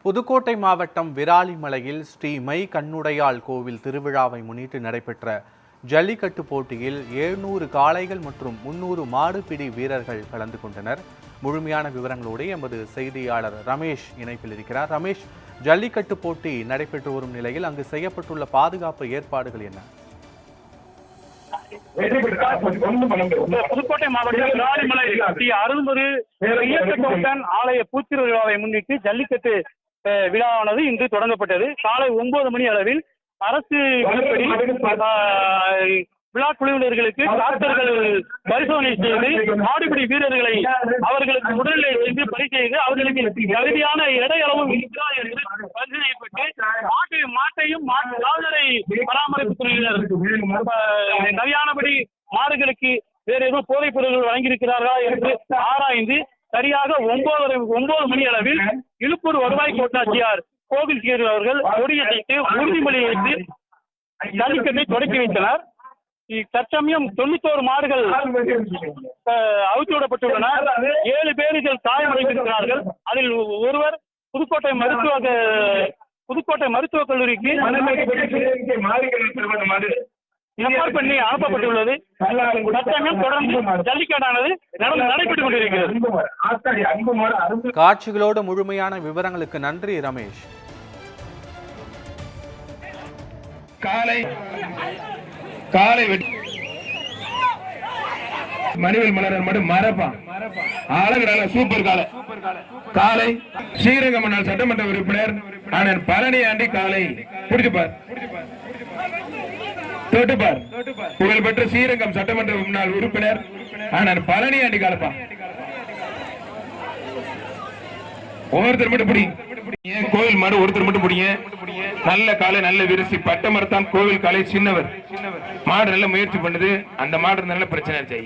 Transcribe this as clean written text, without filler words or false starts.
புதுக்கோட்டை மாவட்டம் விராலிமலையில் ஸ்ரீ மை கண்ணுடையாள் கோவில் திருவிழாவை முன்னிட்டு நடைபெற்ற ஜல்லிக்கட்டு போட்டியில் 700 காளைகள் மற்றும் 300 மாடுபிடி வீரர்கள் கலந்து கொண்டனர். முழுமையான விவரங்களோடு எமது செய்தியாளர் ரமேஷ் இணைப்பில் இருக்கிறார். ரமேஷ், ஜல்லிக்கட்டு போட்டி நடைபெற்று வரும் நிலையில் அங்கு செய்யப்பட்டுள்ள பாதுகாப்பு ஏற்பாடுகள் என்ன? புதுக்கோட்டை மாவட்டம் விராலிமலை ஸ்ரீ அருள்மிகு ஐயப்பன் ஆலய பூத்திருவிழாவை முன்னிட்டு ஜல்லிக்கட்டு விழாவானது இன்று தொடங்கப்பட்டது. காலை 9 மணி அளவில் அரசு விழா குழுவினர்களுக்கு டாக்டர்கள் பரிசோதனை செய்து மாடுபிடி வீரர்களை அவர்களுக்கு உடல்நிலை செய்து பரிசெய்து அவர்களுக்கு தகுதியான எடை அளவும் இருக்கிறார் என்று பரிசீலிக்கப்பட்டு மாட்டையும் கால்நடை பராமரிப்பு துறையினர் சரியானபடி மாடுகளுக்கு வேறு எதுவும் போதைப் பொருட்கள் வழங்கியிருக்கிறார்களா என்று ஆராய்ந்து சரியாக 9 மணி அளவில் இழுப்பூர் வருவாய் கோட்டாட்சியார் கோவில் கீர் அவர்கள் கொடியசைத்து உறுதிமொழி ஏற்று ஜல்லிக்கட்டை தொடக்கி வைத்தனர். தற்சமயம் 91 மாடுகள் அவுத்து விடப்பட்டுள்ளன. 7 பேர்கள் காயமடைந்திருக்கிறார்கள். அதில் ஒருவர் புதுக்கோட்டை மருத்துவக் கல்லூரிக்கு பண்ணி அனுப்பப்பட்டுள்ளது. தற்சமயம் தொடர்ந்து ஜல்லிக்கட்டானது நடைபெற்றுக் கொண்டிருக்கிறது. காட்சிகளோடு முழுமையான விவரங்களுக்கு நன்றி ரமேஷ். காலை மணிவேல் மலரன் மட்டும் மரப்பா அழகு சூப்பர் காலை ஸ்ரீரங்கம் சட்டமன்ற உறுப்பினர் அண்ணன் பழனி ஆண்டி காலை பிடிச்சுப்பார் தொட்டுப்பார். புகழ்பெற்ற ஸ்ரீரங்கம் சட்டமன்ற முன்னாள் உறுப்பினர் அண்ணன் பழனி ஆண்டி காலப்பா ஒருத்தர் மட்டும் பிடி. கோவில் மாடு ஒருத்தர் மட்டும் பிடிங்க. நல்ல காலை நல்ல விரிசி பட்ட மரத்தான் கோவில் காலை சின்னவர் மாடு நல்ல முயற்சி பண்ணுது. அந்த மாடு நல்ல பிரச்சனை ஆச்சு.